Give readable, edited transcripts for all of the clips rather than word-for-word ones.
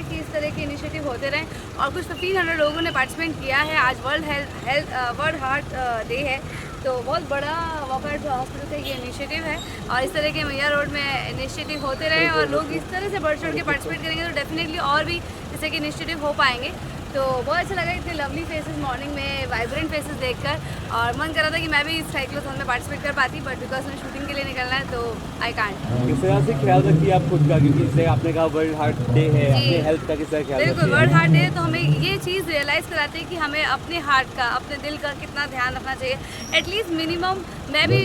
कि इस तरह के इनिशिएटिव होते रहें और कुछ 1500 लोगों ने पार्टिसिपेट किया है। आज वर्ल्ड हार्ट डे है, तो बहुत बड़ा वॉकआउट हॉस्पिटल का ये इनिशिएटिव है और इस तरह के मैया रोड में इनिशिएटिव होते रहे और लोग इस तरह से बढ़ चढ़ के पार्टिसिपेट करेंगे तो डेफिनेटली और भी इस तरह के इनिशिएटिव हो पाएंगे। तो बहुत अच्छा लगा इतने लवली फेसेस मॉर्निंग में, वाइब्रेंट फेसेस देखकर, और मन कर रहा था कि मैं भी इस साइक्लोथॉन में पार्टिसिपेट कर पाती, बट बिकॉज मैं शूटिंग के लिए निकलना है तो आई कांट। किस तरह से ख्याल रखती है आप खुद का, क्योंकि जैसे आपने कहा वर्ल्ड हार्ट डे है, अपने हेल्थ का किस तरह ख्याल रखती है? बिल्कुल, वर्ल्ड हार्ट डे तो हमें ये चीज़ रियलाइज़ कराती है कि हमें अपने हार्ट का, अपने दिल का कितना ध्यान रखना चाहिए। एटलीस्ट मिनिमम मैं भी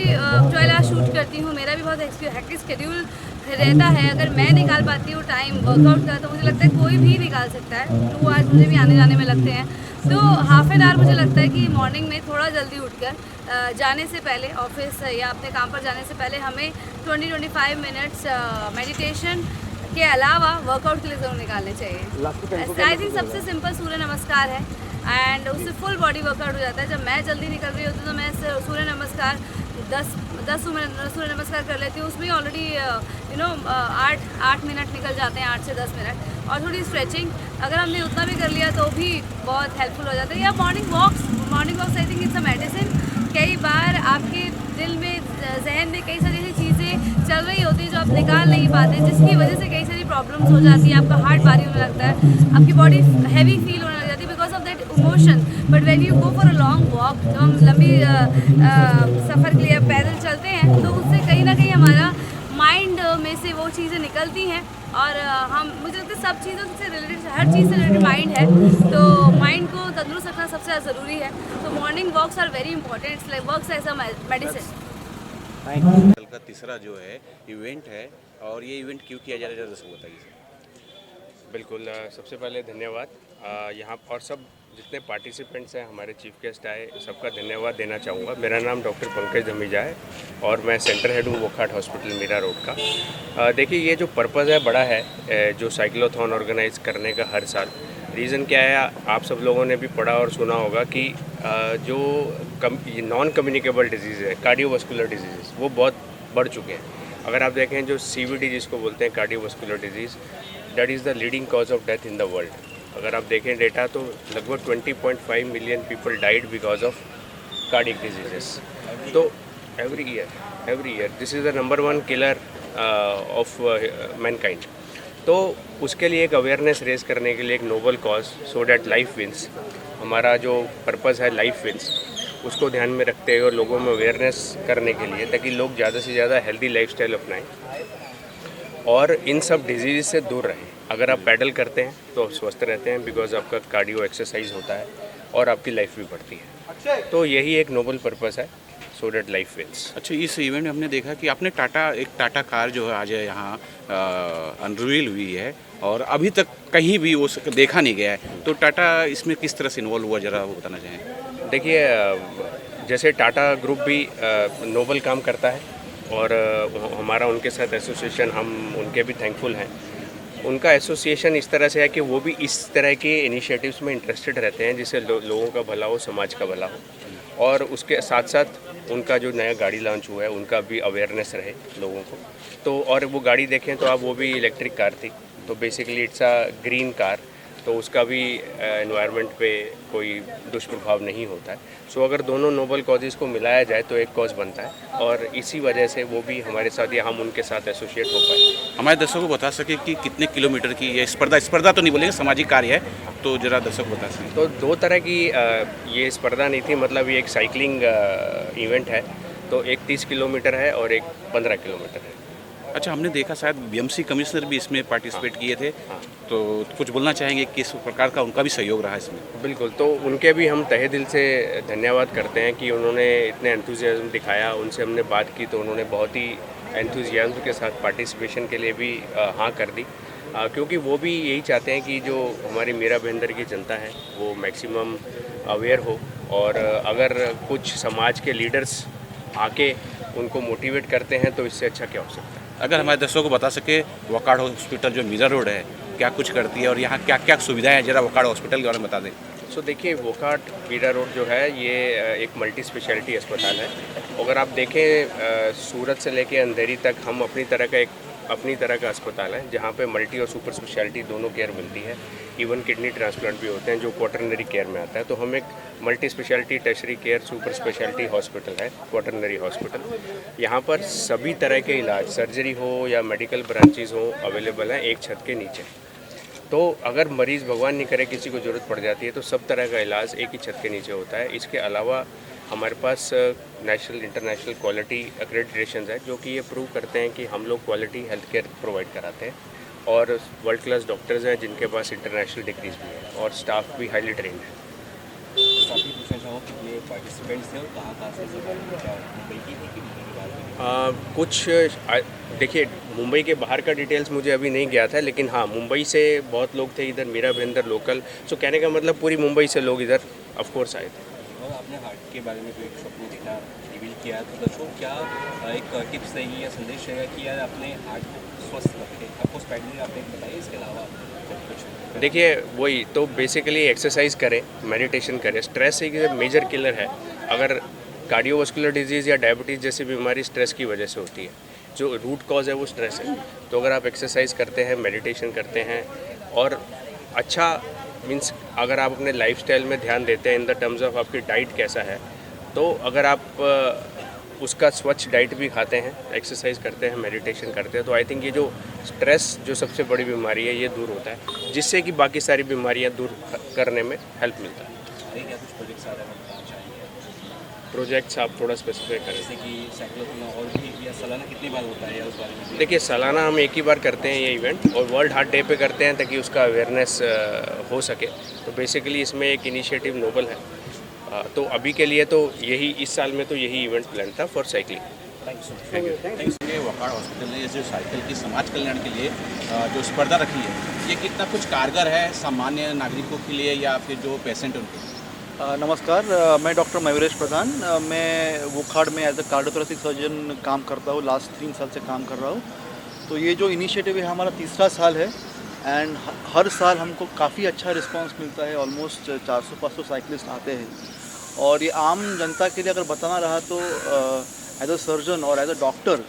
12 आवर शूट करती हूँ, मेरा भी बहुत हेक्टिक शेड्यूल रहता है। अगर मैं निकाल पाती हूँ टाइम वर्कआउट का तो मुझे लगता है कोई भी निकाल सकता है। 2 आवर्स मुझे भी आने जाने में लगते हैं, तो हाफ एन आवर मुझे लगता है कि मॉर्निंग में थोड़ा जल्दी उठकर जाने से पहले, ऑफिस या अपने काम पर जाने से पहले हमें 20-25 मिनट्स मेडिटेशन के अलावा वर्कआउट के लिए ज़रूर निकालने चाहिए। आई थिंक सबसे सिंपल सूर्य नमस्कार है एंड उससे फुल बॉडी वर्कआउट हो जाता है। जब मैं जल्दी निकल रही होती हूँ तो मैं सूर्य नमस्कार 10 सूर्य नमस्कार कर लेती हूँ। उसमें ऑलरेडी 8 मिनट निकल जाते हैं, 8 से 10 मिनट, और थोड़ी स्ट्रेचिंग अगर हमने उतना भी कर लिया तो भी बहुत हेल्पफुल हो जाता है। या morning walks I think it's a medicine. कई बार आपके दिल में, जहन में कई सारी ऐसी चीज़ें चल रही होती हैं जो आप निकाल नहीं पाते, जिसकी वजह से कई सारी प्रॉब्लम्स हो जाती हैं। आपका हार्ट भारी होने लगता है, आपकी बॉडी हैवी फील होने लग जाती है because of that emotion. But when you go for a long walk, जब हम लंबी सफ़र के लिए पैदल चलते हैं तो उससे कहीं ना कहीं हमारा माइंड में से वो चीज़ें निकलती हैं और मुझे लगता है सब चीज़ों से रिलेटेड, हर चीज़ से रिलेटेड माइंड है, तो माइंड को तंदुरुस्त रखना सबसे ज़्यादा ज़रूरी है। तो morning walks are very important, it's like works as a medicine. कल का तीसरा जो है इवेंट है, और ये इवेंट क्यों किया जा रहा है ज़रा दर्शकों बताइए सर। बिल्कुल, सबसे पहले धन्यवाद। यहाँ और सब जितने पार्टिसिपेंट्स हैं, हमारे चीफ गेस्ट आए, सबका धन्यवाद देना चाहूँगा। मेरा नाम डॉक्टर पंकज धमीजा है और मैं सेंटर हेड हूँ वोकहार्ट हॉस्पिटल मीरा रोड का। देखिए, ये जो पर्पज़ है बड़ा है, जो साइक्लोथॉन ऑर्गेनाइज करने का हर साल। रीज़न क्या है, आप सब लोगों ने भी पढ़ा और सुना होगा कि जो नॉन कम्युनिकेबल डिजीज़ है, कार्डियोवास्कुलर डिजीज़, वो बहुत बढ़ चुके हैं। अगर आप देखें जो CVD जिसको बोलते हैं, cardiovascular disease, that is the leading cause of death in the world. अगर आप देखें डेटा तो लगभग 20.5 million people died because of cardiac diseases. तो every year this is the number 1 killer of mankind. तो उसके लिए एक अवेयरनेस रेज करने के लिए एक noble cause, so that life wins, हमारा जो पर्पज़ है लाइफ विंस, उसको ध्यान में रखते हुए लोगों में अवेयरनेस करने के लिए, ताकि लोग ज़्यादा से ज़्यादा हेल्दी लाइफस्टाइल अपनाएं और इन सब डिजीज़ से दूर रहें। अगर आप पैडल करते हैं तो आप स्वस्थ रहते हैं, बिकॉज आपका कार्डियो एक्सरसाइज होता है और आपकी लाइफ भी बढ़ती है। तो यही एक नोबल पर्पज़ है, सो डैट लाइफ विंस। अच्छा, इस इवेंट में हमने देखा कि आपने एक टाटा कार जो है आज यहाँ अनवील हुई है और अभी तक कहीं भी वो देखा नहीं गया है, तो टाटा इसमें किस तरह से इन्वॉल्व हुआ, ज़रा वो बताना चाहें। देखिए, जैसे टाटा ग्रुप भी नोबल काम करता है और हमारा उनके साथ एसोसिएशन, हम उनके भी थैंकफुल हैं। उनका एसोसिएशन इस तरह से है कि वो भी इस तरह के इनिशिएटिव्स में इंटरेस्टेड रहते हैं जिससे लोगों का भला हो, समाज का भला हो। और उसके साथ साथ उनका जो नया गाड़ी लॉन्च हुआ है उनका भी अवेयरनेस रहे लोगों को। तो और वो गाड़ी देखें तो आप, वो भी इलेक्ट्रिक कार थी, तो basically it's a green car, तो उसका भी एनवायरनमेंट पे कोई दुष्प्रभाव नहीं होता है। सो अगर दोनों नोबल कॉजेज़ को मिलाया जाए तो एक कॉज बनता है, और इसी वजह से वो भी हमारे साथ या हम उनके साथ एसोसिएट हो पाए। हमारे दर्शकों को बता सके कि कितने किलोमीटर की ये स्पर्धा तो नहीं बोलेंगे, सामाजिक कार्य है, तो ज़रा दर्शक बता सकें। तो 2 तरह की ये स्पर्धा नहीं थी, मतलब ये एक साइकिलिंग इवेंट है। तो एक 30 किलोमीटर है और एक 15 किलोमीटर है। अच्छा, हमने देखा शायद BMC कमिश्नर भी इसमें पार्टिसिपेट किए थे, तो कुछ बोलना चाहेंगे किस प्रकार का उनका भी सहयोग रहा इसमें। बिल्कुल, तो उनके भी हम तहे दिल से धन्यवाद करते हैं कि उन्होंने इतने एंथुजियाज्म दिखाया। उनसे हमने बात की तो उन्होंने बहुत ही एंथुजियाज्म के साथ पार्टिसिपेशन के लिए भी हाँ कर दी, क्योंकि वो भी यही चाहते हैं कि जो हमारी मीरा भाईंदर की जनता है वो मैक्सिमम अवेयर हो, और अगर कुछ समाज के लीडर्स आके उनको मोटिवेट करते हैं तो इससे अच्छा क्या हो सकता है। अगर हमारे दर्शकों को बता सके, वोकहार्ट हॉस्पिटल जो मीरा रोड है क्या कुछ करती है और यहाँ क्या क्या सुविधाएं हैं, जरा वोकहार्ट हॉस्पिटल के बारे में बता दें। सो देखिए, वोकहार्ट मीरा रोड जो है ये एक मल्टी स्पेशलिटी अस्पताल है। अगर आप देखें सूरत से लेके अंधेरी तक हम अपनी तरह का एक अपनी तरह का अस्पताल है जहाँ पे मल्टी और सुपर स्पेशलिटी दोनों केयर मिलती है। इवन किडनी ट्रांसप्लांट भी होते हैं जो क्वाटरनरी केयर में आता है। तो हम एक multi speciality tertiary care super speciality hospital है, क्वाटरनरी हॉस्पिटल। यहाँ पर सभी तरह के इलाज, सर्जरी हो या मेडिकल ब्रांचेज हो, अवेलेबल हैं एक छत के नीचे। तो अगर मरीज़ भगवान नहीं करे किसी को ज़रूरत पड़ जाती है तो सब तरह का इलाज एक ही छत के नीचे होता है। इसके अलावा हमारे पास नेशनल इंटरनेशनल क्वालिटी एक्रेडिटेशन है जो कि ये प्रूव करते हैं कि हम लोग क्वालिटी हेल्थ केयर प्रोवाइड कराते हैं, और वर्ल्ड क्लास डॉक्टर्स हैं जिनके पास इंटरनेशनल डिग्रीज भी है, और स्टाफ भी हाईली ट्रेंड है। साथ ही पूछना चाहूँ कि ये पार्टिसिपेंट्स थे और कहाँ से सब क्या मुंबई की थी कि मुंबई के बाहर की? कुछ देखिए, मुंबई के बाहर का डिटेल्स मुझे अभी नहीं गया था, लेकिन हाँ मुंबई से बहुत लोग थे इधर, मीरा भाईंदर लोकल। सो कहने का मतलब पूरी मुंबई से लोग इधर ऑफ कोर्स आए थे। और आपने हार्ट के बारे में कोई स्वप्न देखा, रिवील किया, तो दर्शकों क्या एक टिप्स रहेगी या संदेश रहेगा कि यार अपने हार्ट को स्वस्थ रखें? आपको स्पेशली आपने बताइए, इसके अलावा कुछ? देखिए वही तो बेसिकली एक्सरसाइज करें, मेडिटेशन करें। स्ट्रेस एक मेजर किलर है। अगर कार्डियोवास्कुलर डिजीज़ या डायबिटीज़ जैसी बीमारी स्ट्रेस की वजह से होती है, जो रूट कॉज है वो स्ट्रेस है। तो अगर आप एक्सरसाइज करते हैं, मेडिटेशन करते हैं, और अच्छा मीन्स अगर आप अपने लाइफस्टाइल में ध्यान देते हैं इन द टर्म्स ऑफ आपकी डाइट कैसा है, तो अगर आप उसका स्वच्छ डाइट भी खाते हैं, एक्सरसाइज करते हैं, मेडिटेशन करते हैं, तो आई थिंक ये जो स्ट्रेस जो सबसे बड़ी बीमारी है ये दूर होता है, जिससे कि बाकी सारी बीमारियां दूर करने में हेल्प मिलता है। क्या कुछ प्रोजेक्ट्स आ रहे हैं बताना चाहेंगे? प्रोजेक्ट्स आप थोड़ा स्पेसिफाई करें। जैसे कि साइक्लोथॉन और भी, या सालाना कितनी बार होता है या उस बारे में भी? देखिए सालाना हम एक ही बार करते हैं ये इवेंट, और वर्ल्ड हार्ट डे पे करते हैं ताकि उसका अवेयरनेस हो सके। तो बेसिकली इसमें एक इनिशिएटिव नोबल है। तो अभी के लिए तो यही, इस साल में तो यही इवेंट प्लान था फॉर साइकिलिंग। Thank you. ये वकाड़ हॉस्पिटल ने ये जो साइकिल की समाज कल्याण के लिए जो स्पर्धा रखी है, ये कितना कुछ कारगर है सामान्य नागरिकों के लिए या फिर जो पेशेंट उनके लिए? नमस्कार, मैं डॉक्टर मयूरेश प्रधान, मैं वोखाड़ में एज अ कार्डियोथोरेसिक सर्जन काम करता हूँ। लास्ट 3 साल से काम कर रहा हूँ। तो ये जो इनिशिएटिव है हमारा तीसरा साल है, एंड हर साल हमको काफ़ी अच्छा रिस्पांस मिलता है। ऑलमोस्ट 400-500 साइकिलिस्ट आते हैं। और ये आम जनता के लिए अगर बताना रहा तो एज अ सर्जन और as a doctor,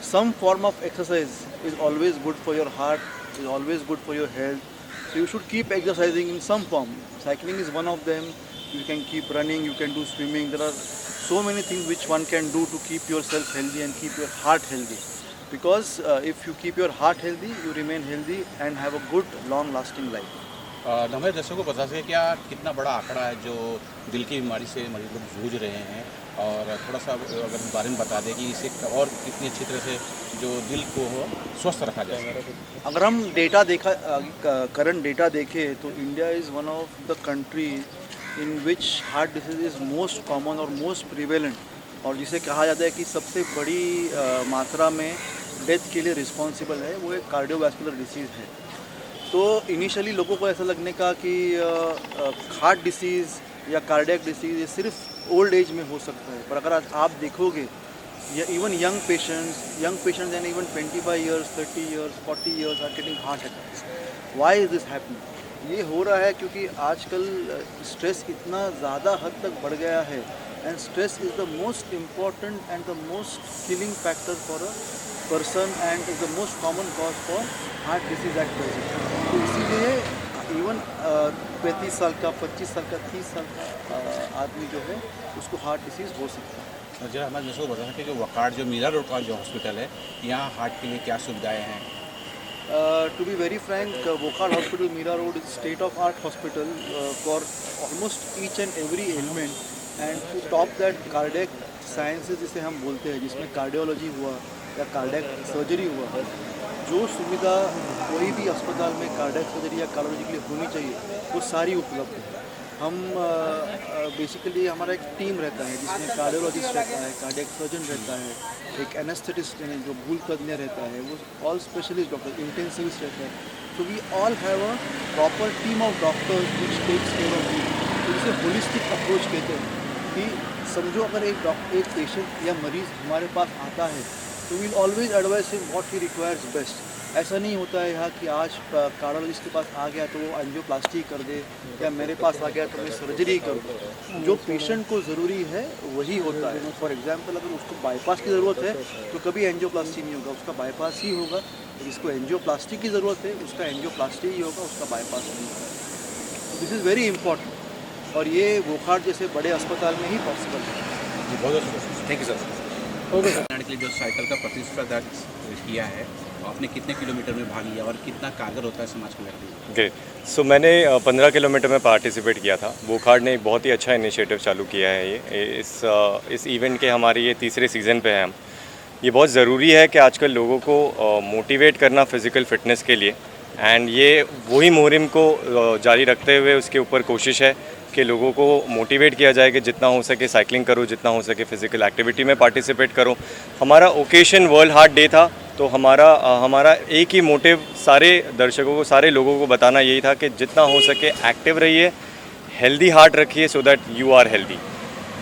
some form of exercise is always good for your heart, is always good for your health. So you should keep exercising in some form. Cycling is one of them. You can keep running, you can do swimming. There are so many things which one can do to keep yourself healthy and keep your heart healthy. Because if you keep your heart healthy, you remain healthy and have a good long lasting life. हमारे दर्शकों को बता सके क्या कितना बड़ा आंकड़ा है जो दिल की बीमारी से मरीज लोग जूझ रहे हैं, और थोड़ा सा अगर इस बारे में बता दें कि इसे और कितनी अच्छी तरह से जो दिल को स्वस्थ रखा जाए। अगर हम डेटा करंट डेटा देखें तो India is one of the country in which heart disease is most common और मोस्ट प्रिवेलेंट, और जिसे कहा जाता है कि सबसे बड़ी मात्रा में डेथ के लिए रिस्पॉन्सिबल है, वो एक कार्डियोवैस्कुलर डिसीज़ है। तो इनिशियली लोगों को ऐसा लगने का कि हार्ट डिसीज़ या कार्डियक डिसीज़ ये सिर्फ ओल्ड एज में हो सकता है, पर अगर आप देखोगे या even young patients and even 25 years, 30 years, 40 years are getting heart attacks. Why is this happening? ये हो रहा है क्योंकि आजकल स्ट्रेस इतना ज़्यादा हद तक बढ़ गया है, and stress is the most important and the most killing factor for a person and is the most common cause for heart disease at present. तो इसीलिए इवन 35 साल का, 25 साल का, 30 साल का आदमी जो है उसको हार्ट डिसीज़ हो सकता है। जरा हमारे दर्शकों को बता सकें कि वकाड़ जो मीरा रोड का जो हॉस्पिटल है, यहाँ हार्ट के लिए क्या सुविधाएँ हैं? To be very frank, Wokhad Hospital, Mira Road is state-of-art hospital for almost each and every ailment, and to top that cardiac sciences जिसे हम बोलते हैं, जिसमें कार्डियोलॉजी हुआ या कार्डियक सर्जरी हुआ, जो सुविधा कोई भी अस्पताल में कार्डियक सर्जरी या कार्डियोलॉजी के लिए होनी चाहिए वो सारी उपलब्ध है। हम बेसिकली हमारा एक टीम रहता है जिसमें कार्डियोलॉजिस्ट रहता है, कार्डियक सर्जन रहता है, एक एनेस्थेटिस्ट यानी जो भूल तज्ञ रहता है, वो ऑल स्पेशलिस्ट डॉक्टर, इंटेंसिविस्ट रहता है। So we all have a proper team of doctors which takes care of you. तो इसे होलिस्टिक अप्रोच कहते हैं कि समझो अगर एक पेशेंट या मरीज़ हमारे पास आता है तो we'll always advise him what he requires best. ऐसा नहीं होता है यहाँ कि आज कार्डियोलॉजिस्ट के पास आ गया तो वो एंजियोप्लास्टी कर दे, या मेरे पास आ गया तो मैं सर्जरी कर दूँ। जो पेशेंट को ज़रूरी है वही होता है। फॉर एग्जांपल अगर उसको बाईपास की ज़रूरत है तो कभी एंजियोप्लास्टी नहीं होगा, उसका बाईपास ही होगा। जिसको एंजियोप्लास्टी की ज़रूरत है उसका एंजियोप्लास्टी ही होगा, उसका बाईपास नहीं होगा। दिस इज़ वेरी इंपॉर्टेंट, और ये वोखाड जैसे बड़े अस्पताल में ही पॉसिबल है। Thank you sir. के लिए जो साइकिल का प्रतिस्पर्धा किया है, आपने कितने किलोमीटर में भाग लिया और कितना कारगर होता है समाज कल्याण के लिए? ग्रेट। सो मैंने 15 किलोमीटर में पार्टिसिपेट किया था। वोखाड ने एक बहुत ही अच्छा इनिशिएटिव चालू किया है। ये इस इवेंट के हमारे ये तीसरे सीज़न पे हैं हम। ये बहुत ज़रूरी है कि आजकल लोगों को मोटिवेट करना फिज़िकल फ़िटनेस के लिए, एंड ये वही मुहिम को जारी रखते हुए उसके ऊपर कोशिश है कि लोगों को मोटिवेट किया जाए कि जितना हो सके साइकिलिंग करो, जितना हो सके फ़िज़िकल एक्टिविटी में पार्टिसिपेट करो। हमारा ओकेशन वर्ल्ड हार्ट डे था, तो हमारा एक ही मोटिव सारे दर्शकों को, सारे लोगों को बताना यही था कि जितना हो सके एक्टिव रहिए, हेल्दी हार्ट रखिए, so that you are healthy.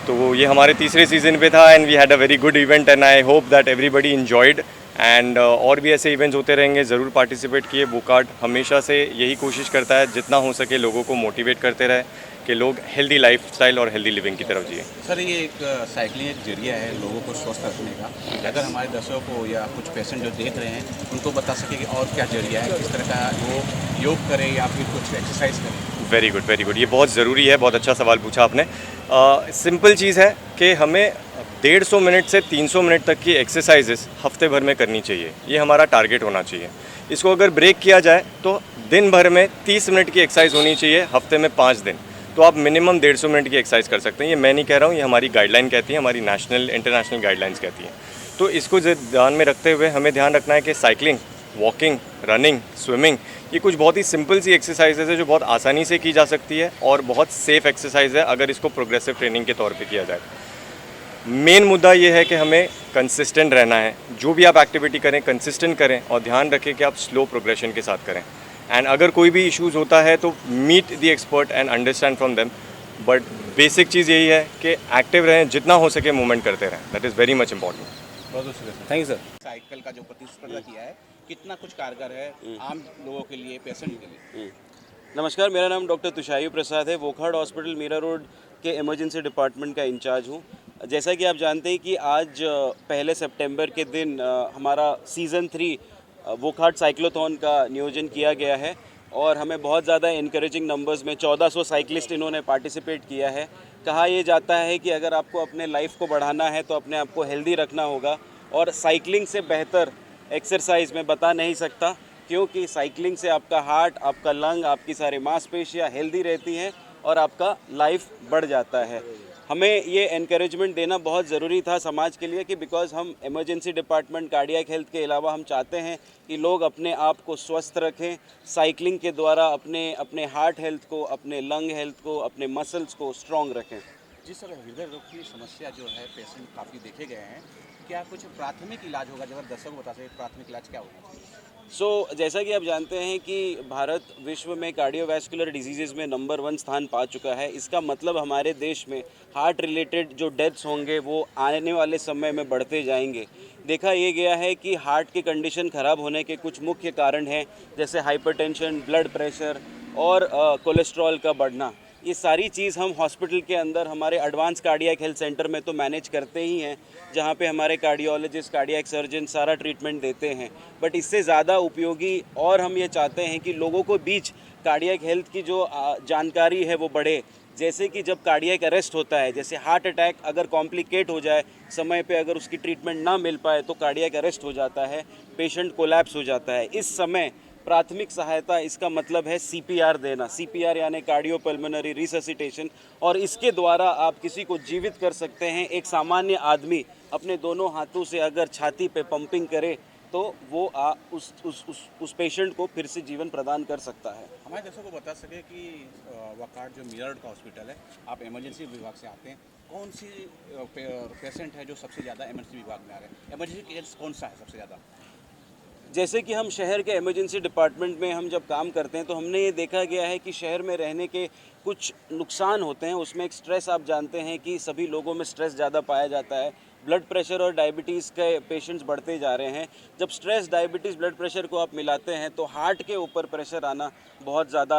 तो ये हमारे तीसरे सीज़न पे था, and we had a very good event, and I hope that everybody enjoyed. And और भी ऐसे इवेंट्स होते रहेंगे, ज़रूर पार्टिसिपेट किए। वोखाड हमेशा से यही कोशिश करता है जितना हो सके लोगों को मोटिवेट करते रहे कि लोग हेल्दी लाइफस्टाइल और हेल्दी लिविंग की तरफ जिए। सर, ये एक साइकिलिंग एक जरिया है लोगों को स्वस्थ रखने का। अगर हमारे दर्शकों को या कुछ पेशेंट जो देख रहे हैं उनको बता सके कि और क्या जरिया है, किस तरह का वो योग करें या फिर कुछ एक्सरसाइज करें। Very good, very good. ये बहुत ज़रूरी है, बहुत अच्छा सवाल पूछा आपने। सिंपल चीज़ है कि हमें 150 मिनट से 300 मिनट तक की एक्सरसाइजेस हफ्ते भर में करनी चाहिए। ये हमारा टारगेट होना चाहिए। इसको अगर ब्रेक किया जाए तो दिन भर में 30 मिनट की एक्सरसाइज होनी चाहिए, हफ्ते में 5 दिन। तो आप मिनिमम 150 मिनट की एक्सरसाइज कर सकते हैं। ये मैं नहीं कह रहा हूँ, ये हमारी गाइडलाइन कहती है, हमारी नेशनल इंटरनेशनल गाइडलाइंस कहती हैं। तो इसको ध्यान में रखते हुए हमें ध्यान रखना है कि साइकिलिंग, वॉकिंग, रनिंग, स्विमिंग, ये कुछ बहुत ही सिंपल सी एक्सरसाइजेज है जो बहुत आसानी से की जा सकती है और बहुत सेफ़ एक्सरसाइज है अगर इसको प्रोग्रेसिव ट्रेनिंग के तौर पे किया जाए। मेन मुद्दा ये है कि हमें कंसिस्टेंट रहना है। जो भी आप एक्टिविटी करें कंसिस्टेंट करें और ध्यान रखें कि आप स्लो प्रोग्रेशन के साथ करें। एंड अगर कोई भी इश्यूज़ होता है तो meet the expert and understand from them. But basic चीज़ यही है कि एक्टिव रहें, जितना हो सके मूवमेंट करते रहें। That is very much important. बहुत बहुत शुक्रिया। Thank you sir. साइकिल का जो प्रतिस्पर्धा किया है कितना कुछ कारगर है आम लोगों के लिए, पेशेंट के लिए? नमस्कार, मेरा नाम डॉक्टर तुषायु प्रसाद है। वोखाड हॉस्पिटल मीरा रोड के इमरजेंसी डिपार्टमेंट का इंचार्ज हूँ। जैसा कि आप जानते हैं कि आज 1 सितंबर के दिन हमारा सीज़न 3 वोखाड साइक्लोथॉन का नियोजन किया गया है और हमें बहुत ज़्यादा इनकरेजिंग नंबर्स में 1400 साइकिलिस्ट इन्होंने पार्टिसिपेट किया है। कहा यह जाता है कि अगर आपको अपने लाइफ को बढ़ाना है तो अपने आप को हेल्दी रखना होगा, और साइकिलिंग से बेहतर एक्सरसाइज मैं बता नहीं सकता, क्योंकि साइकिलिंग से आपका हार्ट, आपका लंग, आपकी सारी मांसपेशियाँ हेल्दी रहती हैं और आपका लाइफ बढ़ जाता है। हमें ये एनकरेजमेंट देना बहुत ज़रूरी था समाज के लिए कि बिकॉज़ हम इमरजेंसी डिपार्टमेंट कार्डियक हेल्थ के अलावा हम चाहते हैं कि लोग अपने आप को स्वस्थ रखें, साइकिलिंग के द्वारा अपने हार्ट हेल्थ को, अपने लंग हेल्थ को, अपने मसल्स को स्ट्रॉन्ग रखें। जिस तरह हृदय रोग की समस्या जो है पेशेंट काफ़ी देखे गए हैं, क्या कुछ प्राथमिक इलाज होगा? जब दर्शकों को बता सकें प्राथमिक इलाज क्या होगा? जैसा कि आप जानते हैं कि भारत विश्व में कार्डियोवैस्कुलर डिजीज़ में नंबर 1 स्थान पा चुका है। इसका मतलब हमारे देश में हार्ट रिलेटेड जो डेथ्स होंगे वो आने वाले समय में बढ़ते जाएंगे। देखा ये गया है कि हार्ट की कंडीशन ख़राब होने के कुछ मुख्य कारण हैं, जैसे हाइपरटेंशन, ब्लड प्रेशर और कोलेस्ट्रॉल का बढ़ना। ये सारी चीज़ हम हॉस्पिटल के अंदर हमारे एडवांस कार्डियक हेल्थ सेंटर में तो मैनेज करते ही हैं, जहाँ पे हमारे कार्डियोलॉजिस्ट, कार्डियक सर्जन सारा ट्रीटमेंट देते हैं। बट इससे ज़्यादा उपयोगी और हम ये चाहते हैं कि लोगों को बीच कार्डियक हेल्थ की जो जानकारी है वो बढ़े। जैसे कि जब कार्डियक अरेस्ट होता है, जैसे हार्ट अटैक अगर कॉम्प्लिकेट हो जाए, समय पे अगर उसकी ट्रीटमेंट ना मिल पाए तो कार्डियक अरेस्ट हो जाता है, पेशेंट कोलैप्स हो जाता है। इस समय प्राथमिक सहायता, इसका मतलब है CPR देना। CPR यानी कार्डियोपल्मोनरी रिससिटेशन, और इसके द्वारा आप किसी को जीवित कर सकते हैं। एक सामान्य आदमी अपने दोनों हाथों से अगर छाती पे पंपिंग करे तो वो उस पेशेंट को फिर से जीवन प्रदान कर सकता है। हमारे दर्शकों को बता सके कि वोखाड जो मीरा रोड का हॉस्पिटल है, आप इमरजेंसी विभाग से आते हैं, कौन सी पेशेंट है जो सबसे ज़्यादा इमरजेंसी विभाग में आ रहे हैं? इमरजेंसी केस कौन सा है सबसे ज़्यादा? जैसे कि हम शहर के इमरजेंसी डिपार्टमेंट में हम जब काम करते हैं तो हमने ये देखा गया है कि शहर में रहने के कुछ नुकसान होते हैं। उसमें एक स्ट्रेस, आप जानते हैं कि सभी लोगों में स्ट्रेस ज़्यादा पाया जाता है। ब्लड प्रेशर और डायबिटीज़ के पेशेंट्स बढ़ते जा रहे हैं। जब स्ट्रेस, डायबिटीज़, ब्लड प्रेशर को आप मिलाते हैं तो हार्ट के ऊपर प्रेशर आना बहुत ज़्यादा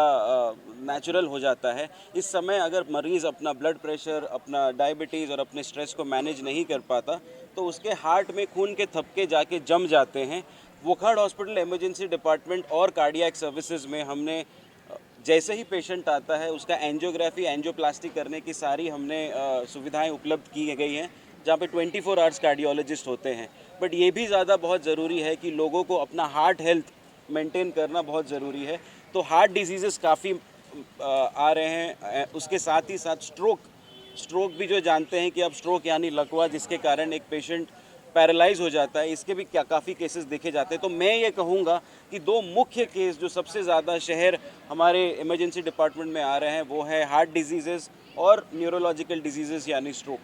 नेचुरल हो जाता है। इस समय अगर मरीज़ अपना ब्लड प्रेशर, अपना डायबिटीज़ और अपने स्ट्रेस को मैनेज नहीं कर पाता तो उसके हार्ट में खून के थपके जाके जम जाते हैं। वोखाड हॉस्पिटल इमरजेंसी डिपार्टमेंट और कार्डियक सर्विसेज में हमने जैसे ही पेशेंट आता है उसका एंजियोग्राफी, एंजियोप्लास्टी करने की सारी हमने सुविधाएं उपलब्ध की गई हैं, जहाँ पे 24 आवर्स कार्डियोलॉजिस्ट होते हैं। बट ये भी ज़्यादा बहुत ज़रूरी है कि लोगों को अपना हार्ट हेल्थ मेंटेन करना बहुत ज़रूरी है। तो हार्ट डिजीज़ेस काफ़ी आ रहे हैं। उसके साथ ही साथ स्ट्रोक भी जो जानते हैं कि अब स्ट्रोक यानी लकवा, जिसके कारण एक पेशेंट पैरालाइज हो जाता है, इसके भी काफ़ी केसेस देखे जाते हैं। तो मैं ये कहूँगा कि दो मुख्य केस जो सबसे ज़्यादा शहर हमारे इमरजेंसी डिपार्टमेंट में आ रहे हैं वो है हार्ट डिजीज़ेस और न्यूरोलॉजिकल डिजीज़ेस यानी स्ट्रोक।